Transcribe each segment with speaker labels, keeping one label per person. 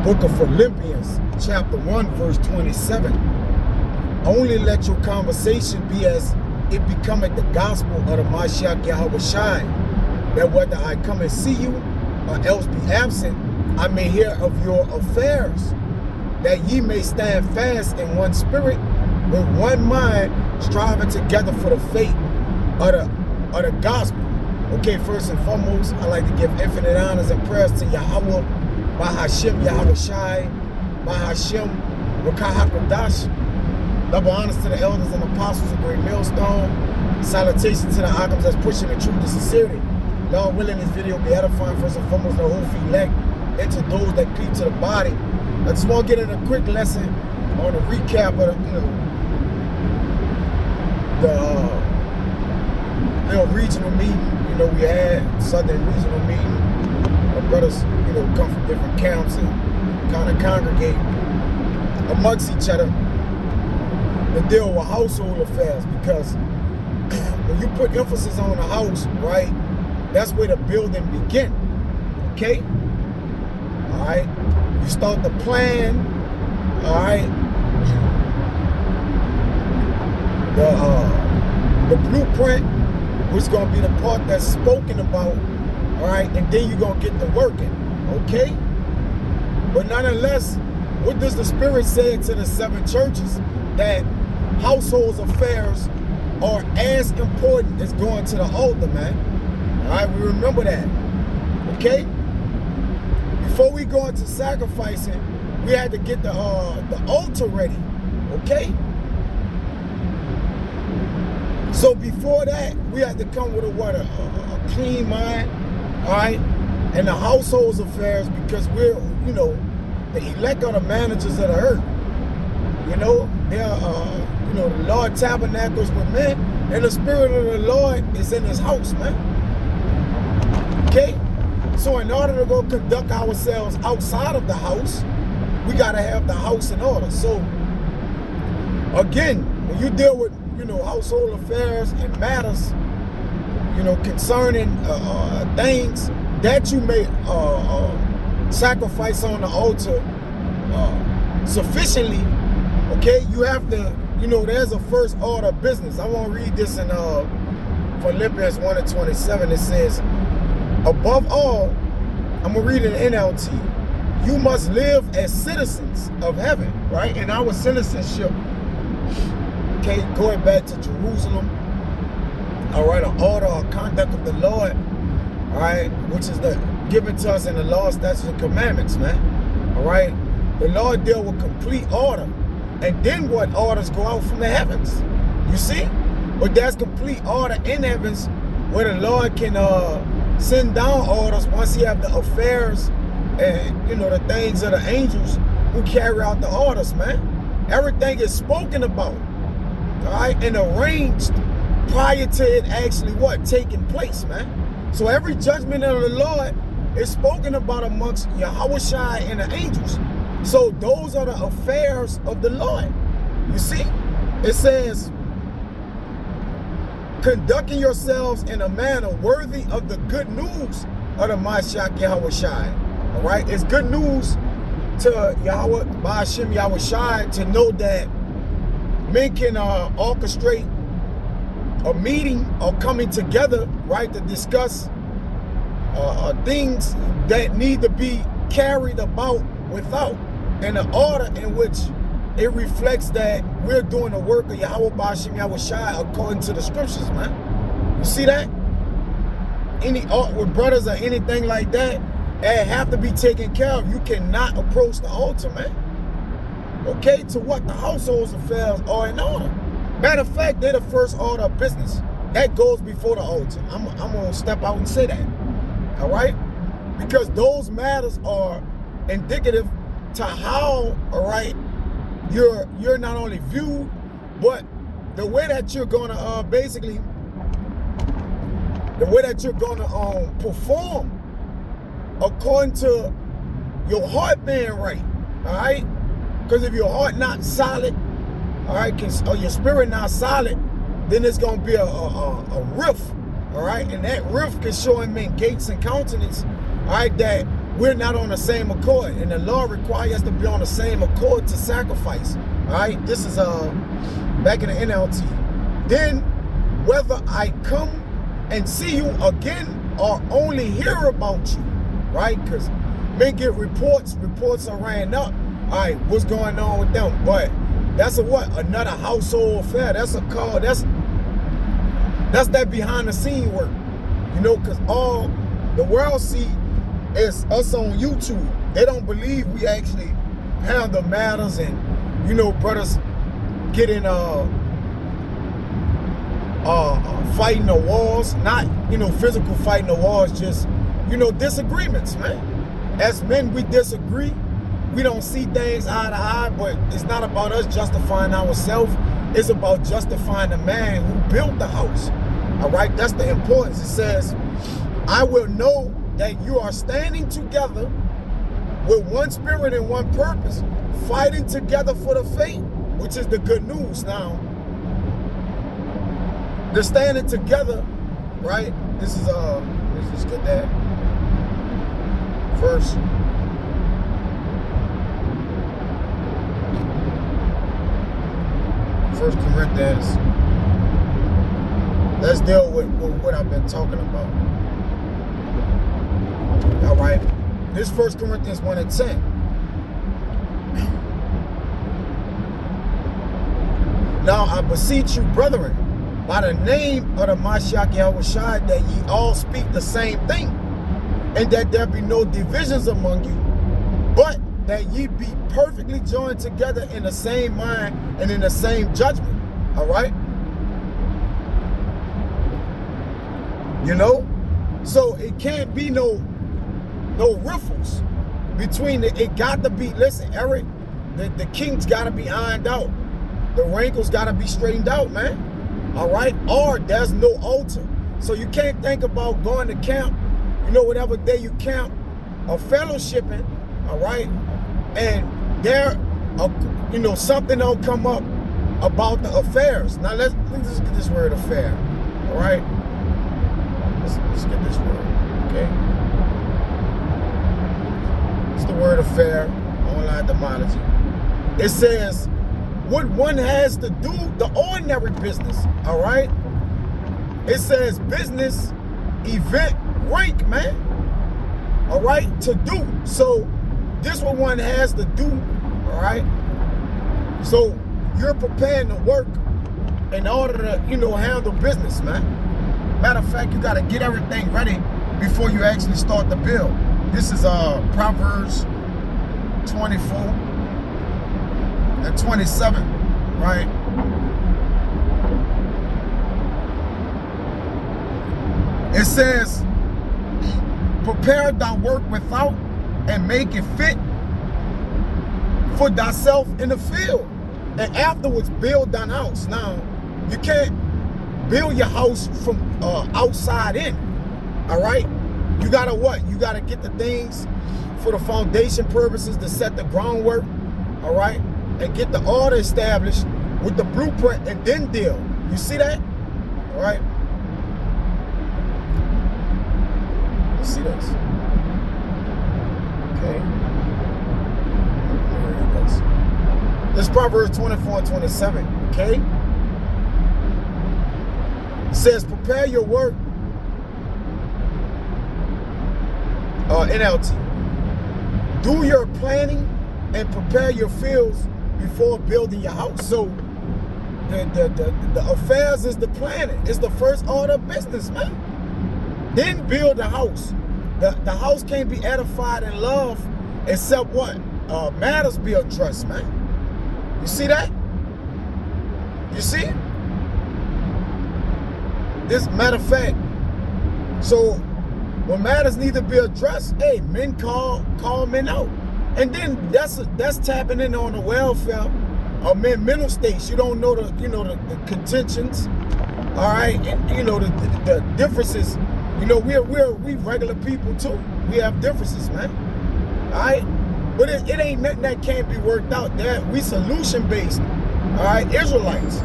Speaker 1: book of Philippians, chapter 1, verse 27. Only let your conversation be as it becometh the gospel of the Mashiach Yahweh Shai, that whether I come and see you or else be absent, I may hear of your affairs, that ye may stand fast in one spirit, with one mind, striving together for the faith of the gospel. Okay, first and foremost, I like to give infinite honors and prayers to Yahweh, Bahashem Yahweh Shai, Bahashem Rakah HaKodash. Double honors to the elders and apostles of Great Millstone. Salutations to the Akams that's pushing the truth and sincerity. Lord willing, this video be edifying first and foremost the whole elect, and to those that cleave to the body. I just want to get in a quick lesson on a recap of the regional meeting. We had Southern regional meeting. Our brothers, come from different camps and kind of congregate amongst each other to deal with household affairs, because when you put emphasis on the house, right, that's where the building begin. Okay? All right? You start the plan, all right? The blueprint, which is going to be the part that's spoken about, all right? And then you're going to get to working, okay? But nonetheless, what does the Spirit say to the 7 churches? That household affairs are as important as going to the altar, man. All right, we remember that, okay? Before we go into sacrificing, we had to get the altar ready, okay? So before that, we had to come with a clean mind, all right? And the household affairs, because we're, the elect are the managers of the earth. They're, the Lord tabernacles with men, and the Spirit of the Lord is in his house, man. Okay? So in order to go conduct ourselves outside of the house, we got to have the house in order. So, again, when you deal with, household affairs and matters, concerning things that you may sacrifice on the altar sufficiently, okay, you have to, there's a first order of business. I want to read this in Philippians 1 and 27. It says, above all, I'm going to read it in NLT. You must live as citizens of heaven, right? And our citizenship, okay, going back to Jerusalem, all right, an order or conduct of the Lord, all right, which is given to us in the law, statutes, and commandments, man, all right? The Lord dealt with complete order. And then what orders go out from the heavens? You see? But there's complete order in heavens where the Lord can send down orders once he have the affairs and, the things of the angels who carry out the orders, man. Everything is spoken about, all right, and arranged prior to it actually taking place, man. So every judgment of the Lord is spoken about amongst Yahweh Shai and the angels. So those are the affairs of the Lord. You see, it says, conducting yourselves in a manner worthy of the good news of the Mashiach Yahweh Shai. All right, it's good news to Yahweh, Bahashem Yahweh Shai, to know that men can orchestrate a meeting or coming together, right, to discuss things that need to be carried about without, in an order in which it reflects that we're doing the work of Yahweh Bahashem Yahweh Shai according to the scriptures, man. You see that? Any art with brothers or anything like that, it have to be taken care of. You cannot approach the altar, man. Okay, to what the household affairs are in order. Matter of fact, they're the first order of business. That goes before the altar. I'm gonna step out and say that. All right? Because those matters are indicative to how, all right, you're not only viewed, but the way that you're gonna perform according to your heart being right. All right? Because if your heart not solid, all right, or your spirit not solid, then it's gonna be a rift, all right? And that rift can show him in gates and countenance, all right, that we're not on the same accord, and the Lord requires us to be on the same accord to sacrifice. All right, this is back in the NLT. Then whether I come and see you again or only hear about you, right? Because men get reports are ran up. All right, what's going on with them? But that's a what? Another household affair. That's a call. That's that behind the scene work, you know, because all the world see is us on YouTube. They don't believe we actually handle matters and, you know, brothers getting fighting the wars, not, you know, physical fighting the wars, just, you know, disagreements, man. As men, we disagree. We don't see things eye to eye, but it's not about us justifying ourselves. It's about justifying the man who built the house. All right, that's the importance. It says, I will know that you are standing together with one spirit and one purpose, fighting together for the faith, which is the good news. Now, the standing together, right? This is let's just get that first. First Corinthians. Let's deal with what I've been talking about. All right. This 1 Corinthians 1:10. Now I beseech you, brethren, by the name of the Mashiach Yahushua, that ye all speak the same thing, and that there be no divisions among you, but that ye be perfectly joined together in the same mind and in the same judgment. All right? You know? So it can't be no riffles between it got to be, listen, Eric, the kinks got to be ironed out. The wrinkles got to be straightened out, man. All right? Or there's no altar. So you can't think about going to camp, you know, whatever day you camp, or fellowshipping, all right? And there, you know, something don't come up about the affairs. Now let's just get this word affair, all right? Let's get this word, okay? It's the word affair, online etymology. It says, what one has to do, the ordinary business, all right? It says business, event, rank, man, all right, to do. So this what one has to do, all right? So you're preparing to work in order to, you know, handle business, man. Matter of fact, you got to get everything ready before you actually start the build. This is Proverbs 24 and 27, right? It says, prepare thy work without and make it fit for thyself in the field, and afterwards build thine house. Now, you can't build your house from outside in, all right? You gotta what? You gotta get the things for the foundation purposes to set the groundwork, all right? And get the order established with the blueprint and then deal. You see that? All right? You see this? Okay. This is Proverbs 24 and 27, okay? It says, prepare your work, NLT. Do your planning and prepare your fields before building your house. So the affairs is the planning. It's the first order of business, man. Then build the house. The house can't be edified in love except what? Matters be addressed, man. You see that? You see? This matter of fact, so when matters need to be addressed, hey, men call men out. And then that's tapping in on the welfare of men mental states. You don't know the contentions, all right, and you know the differences. You know, we regular people too. We have differences, man. All right, but it ain't nothing that can't be worked out. That we solution based. All right, Israelites.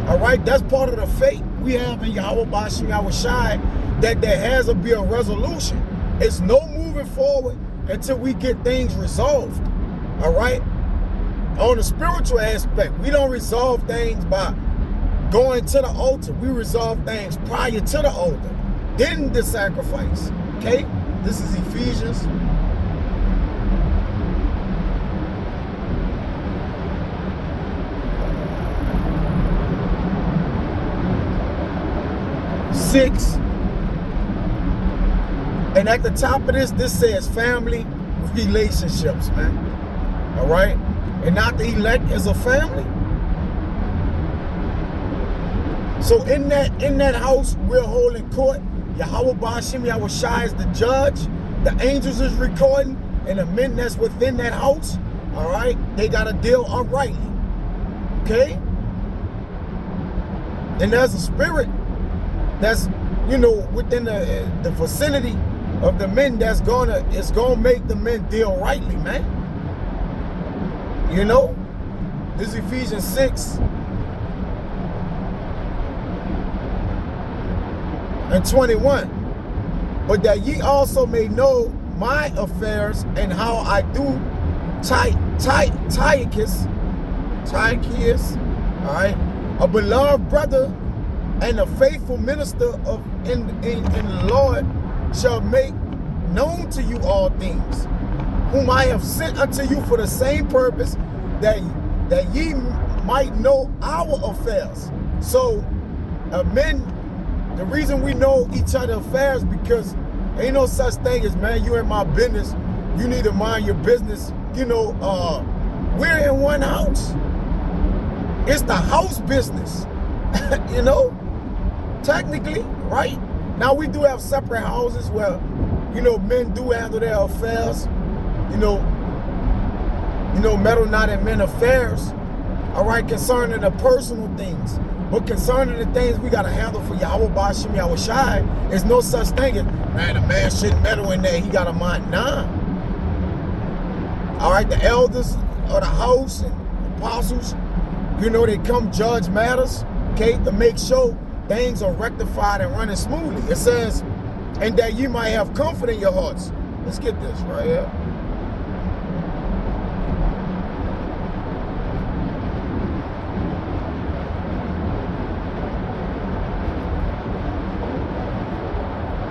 Speaker 1: All right, that's part of the faith we have in Yahweh Bashim Yahushai, that there has to be a resolution. It's no moving forward until we get things resolved. All right? On the spiritual aspect, we don't resolve things by going to the altar. We resolve things prior to the altar, then the sacrifice. Okay? This is Ephesians. Six. And at the top of this says family relationships, man. All right? And not the elect as a family. So in that house, we're holding court. Yahweh Ba'ashim Yahushai is the judge. The angels is recording. And the men that's within that house, all right, they got to deal uprightly. Okay? And there's a spirit that's, you know, within the vicinity of the men that's gonna make the men deal rightly, man. You know? This is Ephesians 6 and 21. But that ye also may know my affairs and how I do Tychicus, all right, a beloved brother and a faithful minister in the Lord, shall make known to you all things, whom I have sent unto you for the same purpose, that ye might know our affairs. So, men, the reason we know each other's affairs, because ain't no such thing as, man, you in my business, you need to mind your business. You know, we're in one house. It's the house business, you know, technically, right? Now we do have separate houses where, you know, men do handle their affairs, you know, meddle not in men affairs, all right, concerning the personal things. But concerning the things we got to handle for Yahweh Ba'ashim Yahushai, there's no such thing as, man, a man shouldn't meddle in there, he got a mind. Nah. All right, the elders of the house and apostles, you know, they come judge matters, okay, to make sure things are rectified and running smoothly. It says, and that you might have comfort in your hearts. Let's get this right here.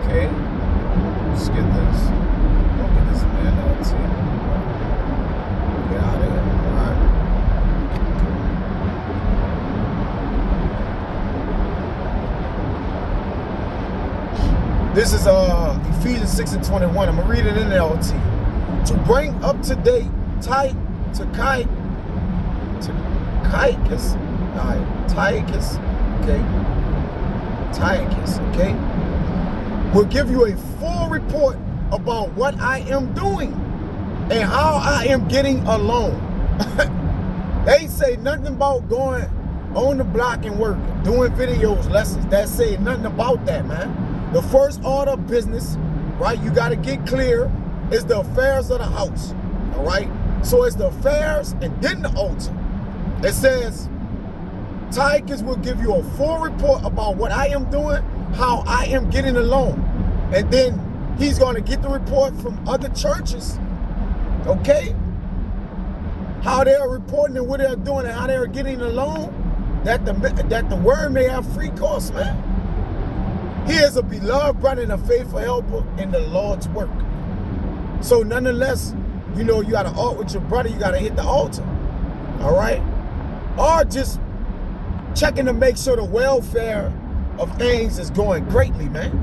Speaker 1: Okay, let's get this. Look at this man out here. Get out of here. All right. This is Ephesians 6 and 21. I'm going to read it in the LT. To bring up to date Tychicus, okay? We'll give you a full report about what I am doing and how I am getting along. They say nothing about going on the block and working, doing videos, lessons. That say nothing about that, man. The first order of business, right, you got to get clear, is the affairs of the house, all right? So it's the affairs and then the altar. It says, Tychicus will give you a full report about what I am doing, how I am getting along. And then he's going to get the report from other churches, okay? How they're reporting and what they're doing and how they're getting along, that the word may have free course, man. He is a beloved brother and a faithful helper in the Lord's work. So nonetheless, you know, you got to art with your brother, you got to hit the altar, all right? Or just checking to make sure the welfare of things is going greatly, man.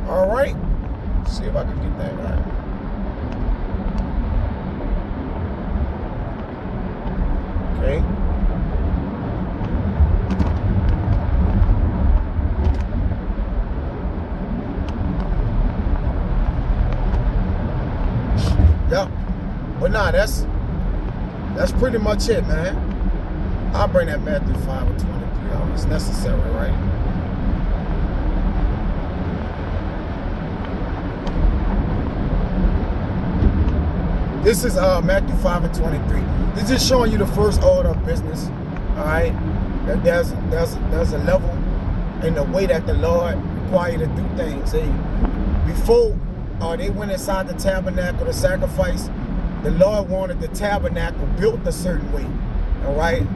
Speaker 1: All right? Let's see if I can get that right. Okay. Yeah. But nah, that's pretty much it, man. I'll bring that Matthew 5 and 23 out. It's necessary, right? This is Matthew 5 and 23. This is showing you the first order of business. All right, that there's a level in the way that the Lord requires you to do things. Hey, before they went inside the tabernacle to sacrifice, the Lord wanted the tabernacle built a certain way, all right?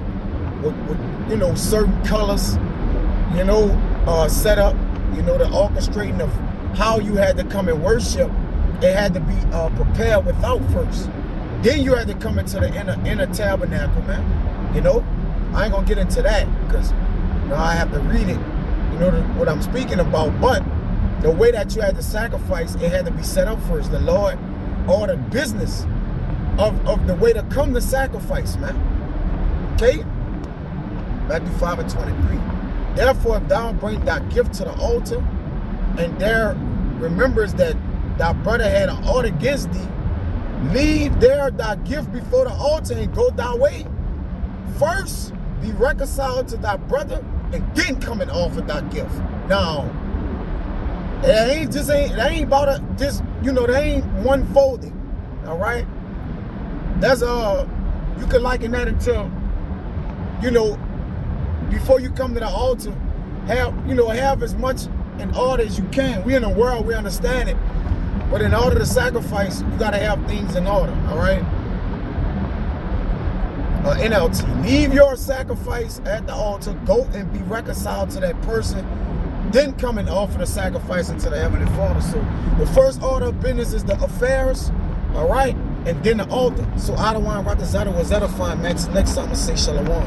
Speaker 1: With certain colors, set up, the orchestrating of how you had to come and worship. It had to be prepared without first. Then you had to come into the inner tabernacle, man. I ain't gonna get into that because I have to read it, what I'm speaking about. But the way that you had to sacrifice, it had to be set up first. The Lord ordered business of the way to come to sacrifice, man. Okay? Matthew 5:23. Therefore, if thou bring thy gift to the altar, and there remembers that thy brother had an ought against thee, leave there thy gift before the altar and go thy way. First, be reconciled to thy brother, and then come and offer thy gift. Now, that ain't about that ain't one folding. All right? That's you can liken that until, before you come to the altar, have as much in order as you can. We in the world, we understand it. But in order to sacrifice, you gotta have things in order, all right? NLT, leave your sacrifice at the altar, go and be reconciled to that person, then come and offer the sacrifice unto the Heavenly Father. So the first order of business is the affairs, all right? And then the altar. So Adawan Ratazada was edifying. Next time I say Shalom.